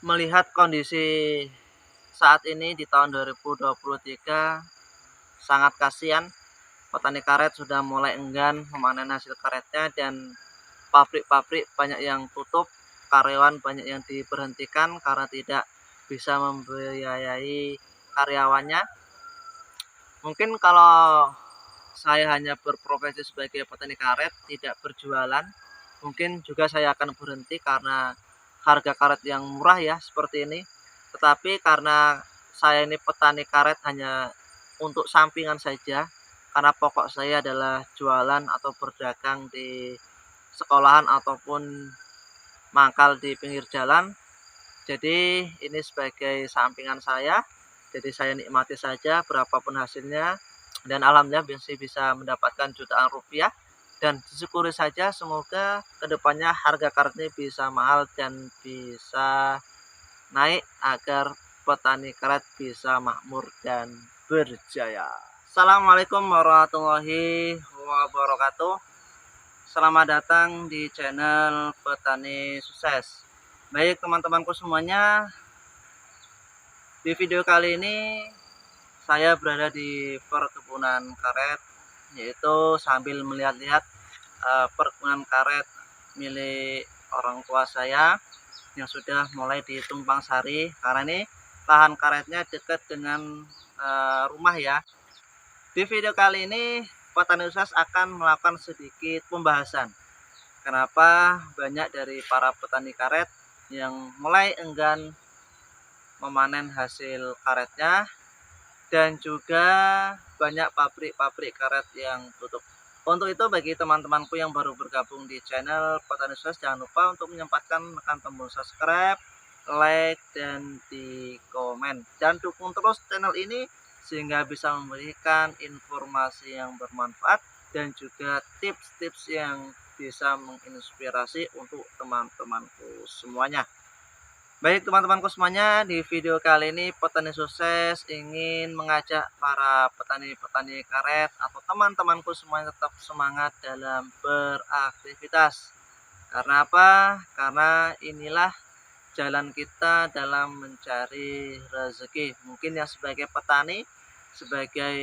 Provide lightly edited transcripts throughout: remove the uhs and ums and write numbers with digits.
Melihat kondisi saat ini di tahun 2023, sangat kasihan petani karet sudah mulai enggan memanen hasil karetnya dan pabrik-pabrik banyak yang tutup, karyawan banyak yang diberhentikan karena tidak bisa membiayai karyawannya. Mungkin kalau saya hanya berprofesi sebagai petani karet, tidak berjualan, mungkin juga saya akan berhenti karena harga karet yang murah ya seperti ini. Tetapi karena saya ini petani karet hanya untuk sampingan saja, karena pokok saya adalah jualan atau berdagang di sekolahan ataupun mangkal di pinggir jalan. Jadi ini sebagai sampingan saya, jadi saya nikmati saja berapapun hasilnya, dan alhamdulillah masih bisa mendapatkan jutaan rupiah, dan disyukuri saja semoga kedepannya harga karet ini bisa mahal dan bisa naik agar petani karet bisa makmur dan berjaya. Assalamualaikum warahmatullahi wabarakatuh. Selamat datang di channel Petani Sukses. Baik teman-temanku semuanya, di video kali ini saya berada di perkebunan karet, yaitu sambil melihat-lihat perkebunan karet milik orang tua saya yang sudah mulai ditumpang sari, karena ini lahan karetnya dekat dengan rumah ya. Di video kali ini Petani Sukses akan melakukan sedikit pembahasan kenapa banyak dari para petani karet yang mulai enggan memanen hasil karetnya, dan juga banyak pabrik-pabrik karet yang tutup. Untuk itu bagi teman-temanku yang baru bergabung di channel Petani Sukses, jangan lupa untuk menyempatkan tekan tombol subscribe, like, dan di komen, dan dukung terus channel ini sehingga bisa memberikan informasi yang bermanfaat dan juga tips-tips yang bisa menginspirasi untuk teman-temanku semuanya. Baik teman-temanku semuanya, di video kali ini Petani Sukses ingin mengajak para petani-petani karet atau teman-temanku semuanya tetap semangat dalam beraktivitas. Karena apa? Karena inilah jalan kita dalam mencari rezeki. Mungkin yang sebagai petani, sebagai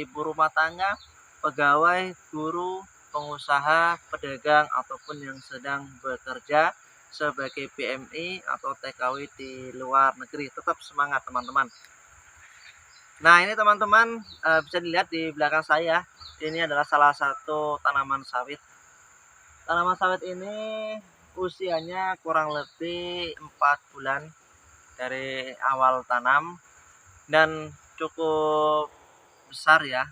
ibu rumah tangga, pegawai, guru, pengusaha, pedagang, ataupun yang sedang bekerja sebagai PMI atau TKW di luar negeri, tetap semangat teman-teman. Nah ini teman-teman, bisa dilihat di belakang saya, ini adalah salah satu tanaman sawit. Tanaman sawit ini usianya kurang lebih 4 bulan dari awal tanam, dan cukup besar ya,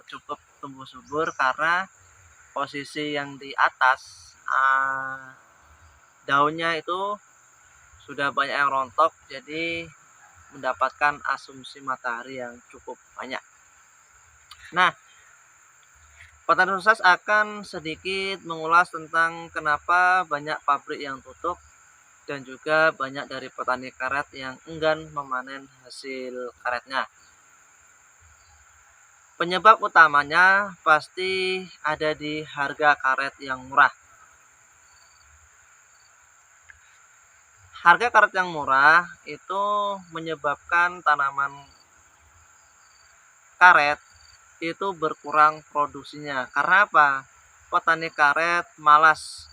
cukup tumbuh subur karena posisi yang di atas daunnya itu sudah banyak yang rontok, jadi mendapatkan asumsi matahari yang cukup banyak. Nah, Petani Sukses akan sedikit mengulas tentang kenapa banyak pabrik yang tutup dan juga banyak dari petani karet yang enggan memanen hasil karetnya. Penyebab utamanya pasti ada di harga karet yang murah. Harga karet yang murah itu menyebabkan tanaman karet itu berkurang produksinya. Karena apa? Petani karet malas,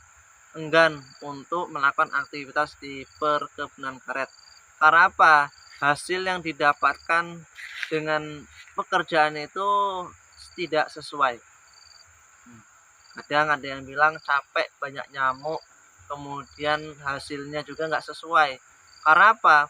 enggan untuk melakukan aktivitas di perkebunan karet. Karena apa? Hasil yang didapatkan dengan pekerjaan itu tidak sesuai. Kadang ada yang bilang capek, banyak nyamuk, kemudian hasilnya juga nggak sesuai. Karena apa?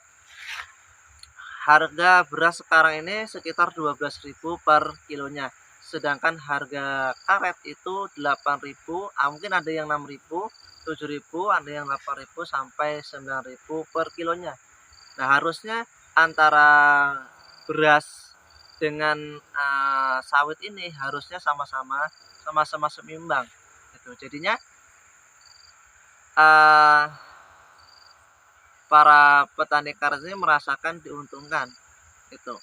Harga beras sekarang ini sekitar 12.000 per kilonya, sedangkan harga karet itu 8.000, mungkin ada yang 6.000, 7.000, ada yang 8.000 sampai 9.000 per kilonya. Nah harusnya antara beras dengan sawit ini harusnya sama-sama seimbang gitu. Jadinya para petani karet ini merasakan diuntungkan gitu.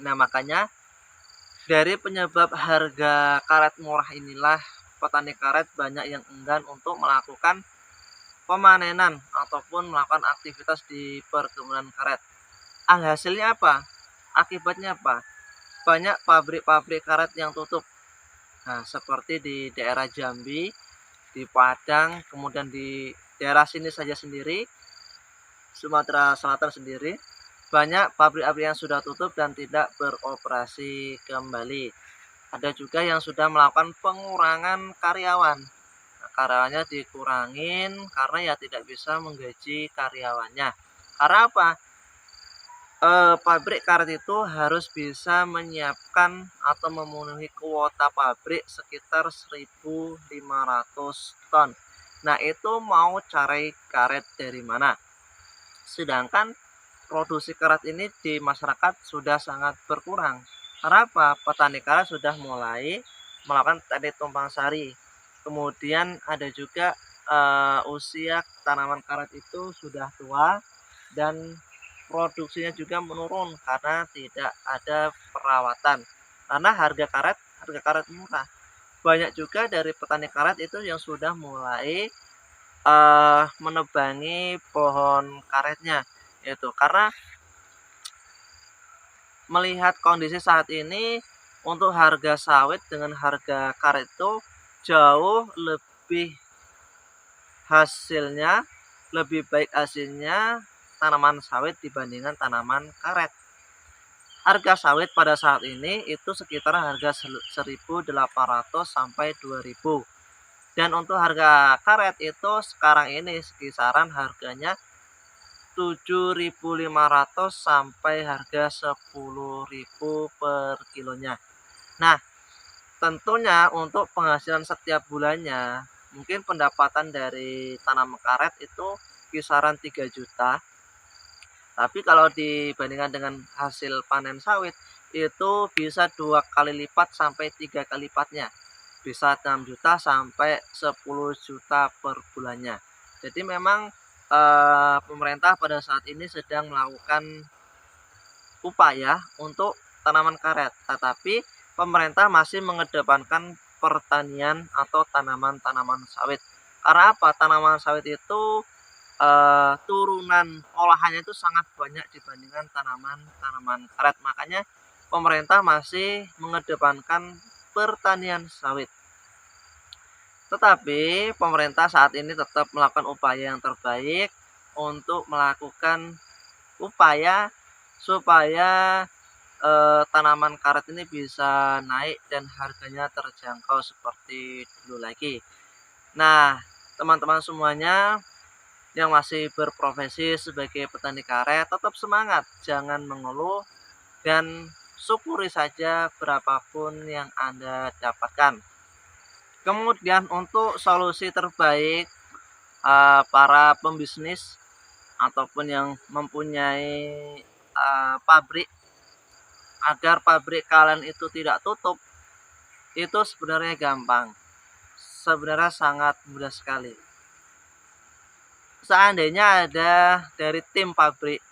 Nah makanya dari penyebab harga karet murah inilah petani karet banyak yang enggan untuk melakukan pemanenan ataupun melakukan aktivitas di perkebunan karet. Hasilnya apa? Akibatnya apa? Banyak pabrik-pabrik karet yang tutup. Nah, seperti di daerah Jambi, di Padang, kemudian di daerah sini saja sendiri, Sumatera Selatan sendiri, banyak pabrik-pabrik yang sudah tutup dan tidak beroperasi kembali. Ada juga yang sudah melakukan pengurangan karyawan. Nah, karyawannya dikurangin karena ya tidak bisa menggaji karyawannya. Karena apa? Pabrik karet itu harus bisa menyiapkan atau memenuhi kuota pabrik sekitar 1.500 ton. Nah, itu mau cari karet dari mana? Sedangkan produksi karet ini di masyarakat sudah sangat berkurang. Karena apa? Petani karet sudah mulai melakukan teknik tumpang sari. Kemudian ada juga usia tanaman karet itu sudah tua dan produksinya juga menurun karena tidak ada perawatan. Karena harga karet murah. Banyak juga dari petani karet itu yang sudah mulai menebangi pohon karetnya. Itu karena melihat kondisi saat ini untuk harga sawit dengan harga karet itu jauh lebih baik hasilnya tanaman sawit dibandingkan tanaman karet. Harga sawit pada saat ini itu sekitar harga 1.800 sampai 2.000. Dan untuk harga karet itu sekarang ini kisaran harganya 7.500 sampai harga 10.000 per kilonya. Nah, tentunya untuk penghasilan setiap bulannya, mungkin pendapatan dari tanaman karet itu kisaran 3 juta. Tapi kalau dibandingkan dengan hasil panen sawit, itu bisa 2 kali lipat sampai 3 kali lipatnya. Bisa 6 juta sampai 10 juta per bulannya. Jadi memang pemerintah pada saat ini sedang melakukan upaya untuk tanaman karet, tetapi pemerintah masih mengedepankan pertanian atau tanaman-tanaman sawit. Karena apa? Tanaman sawit itu turunan olahannya itu sangat banyak dibandingkan tanaman-tanaman karet. Makanya pemerintah masih mengedepankan pertanian sawit. Tetapi pemerintah saat ini tetap melakukan upaya yang terbaik untuk melakukan upaya supaya tanaman karet ini bisa naik dan harganya terjangkau seperti dulu lagi. Nah, teman-teman semuanya yang masih berprofesi sebagai petani karet, tetap semangat, jangan mengeluh dan syukuri saja berapapun yang Anda dapatkan. Kemudian untuk solusi terbaik para pembisnis ataupun yang mempunyai pabrik agar pabrik kalian itu tidak tutup, itu sebenarnya gampang. Sebenarnya sangat mudah sekali. Seandainya ada dari tim pabrik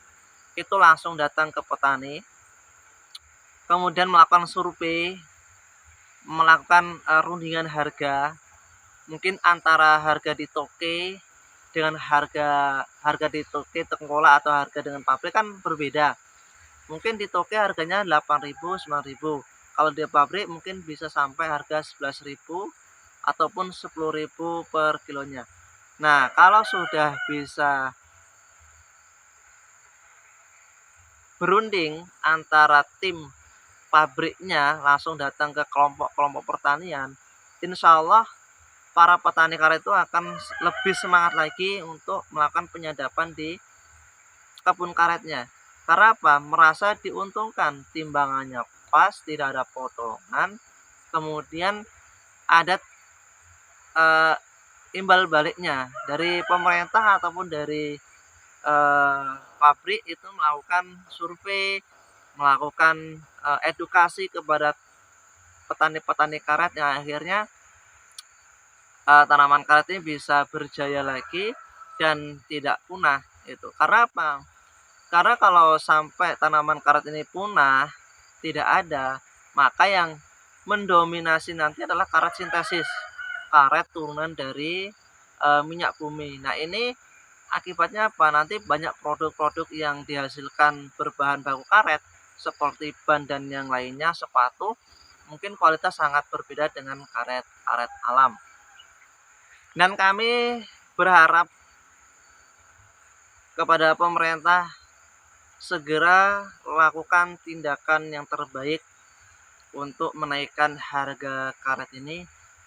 itu langsung datang ke petani, kemudian melakukan survei, melakukan rundingan harga, mungkin antara harga di toke dengan harga di toke tengkorak atau harga dengan pabrik kan berbeda. Mungkin di toke harganya 8.000, 9.000. Kalau di pabrik mungkin bisa sampai harga 11.000 ataupun 10.000 per kilonya. Nah, kalau sudah bisa berunding antara tim pabriknya langsung datang ke kelompok-kelompok pertanian, insya Allah para petani karet itu akan lebih semangat lagi untuk melakukan penyadapan di kebun karetnya. Karena apa? Merasa diuntungkan, timbangannya pas, tidak ada potongan, kemudian ada imbal baliknya dari pemerintah ataupun dari pabrik itu melakukan survei, melakukan edukasi kepada petani-petani karet yang akhirnya tanaman karet ini bisa berjaya lagi dan tidak punah. Itu karena apa? Karena kalau sampai tanaman karet ini punah, tidak ada, maka yang mendominasi nanti adalah karet sintesis, karet turunan dari minyak bumi. Nah, ini akibatnya apa? Nanti banyak produk-produk yang dihasilkan berbahan baku karet seperti ban dan yang lainnya, sepatu, mungkin kualitas sangat berbeda dengan karet alam. Dan kami berharap kepada pemerintah segera lakukan tindakan yang terbaik untuk menaikkan harga karet ini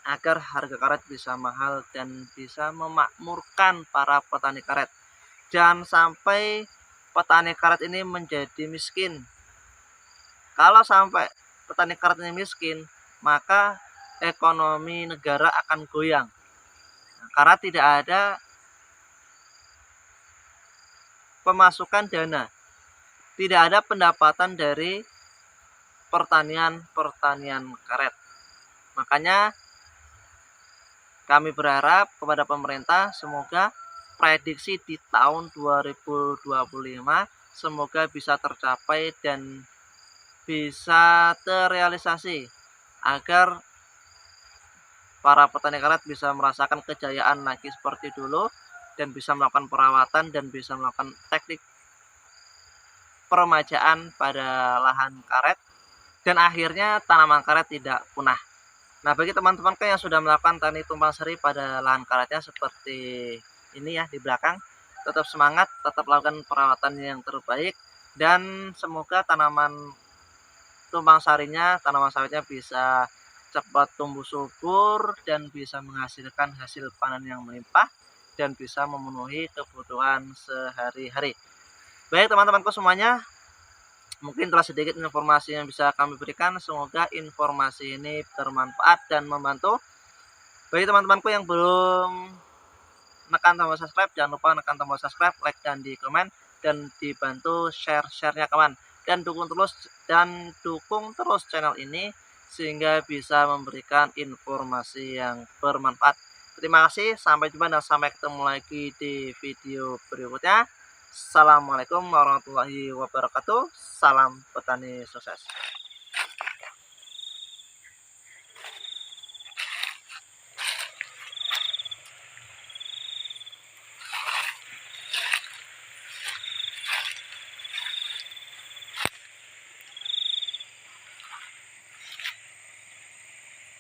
agar harga karet bisa mahal dan bisa memakmurkan para petani karet. Jangan sampai petani karet ini menjadi miskin. Kalau sampai petani karet ini miskin, maka ekonomi negara akan goyang. Karena tidak ada pemasukan dana, tidak ada pendapatan dari pertanian karet. Makanya kami berharap kepada pemerintah semoga prediksi di tahun 2025 semoga bisa tercapai dan bisa terrealisasi agar para petani karet bisa merasakan kejayaan lagi seperti dulu dan bisa melakukan perawatan dan bisa melakukan teknik peremajaan pada lahan karet dan akhirnya tanaman karet tidak punah. Nah, bagi teman-teman yang sudah melakukan tani tumpang sari pada lahan karetnya seperti ini ya di belakang, tetap semangat, tetap lakukan perawatan yang terbaik dan semoga tanaman tumpang sarinya, tanaman sawitnya bisa cepat tumbuh subur dan bisa menghasilkan hasil panen yang melimpah dan bisa memenuhi kebutuhan sehari-hari. Baik teman-temanku semuanya, mungkin telah sedikit informasi yang bisa kami berikan. Semoga informasi ini bermanfaat dan membantu. Bagi teman-temanku yang belum menekan tombol subscribe, jangan lupa menekan tombol subscribe, like dan di komen dan dibantu share-nya kawan. Dan dukung terus channel ini sehingga bisa memberikan informasi yang bermanfaat. Terima kasih, sampai jumpa dan sampai ketemu lagi di video berikutnya. Assalamualaikum warahmatullahi wabarakatuh. Salam petani sukses.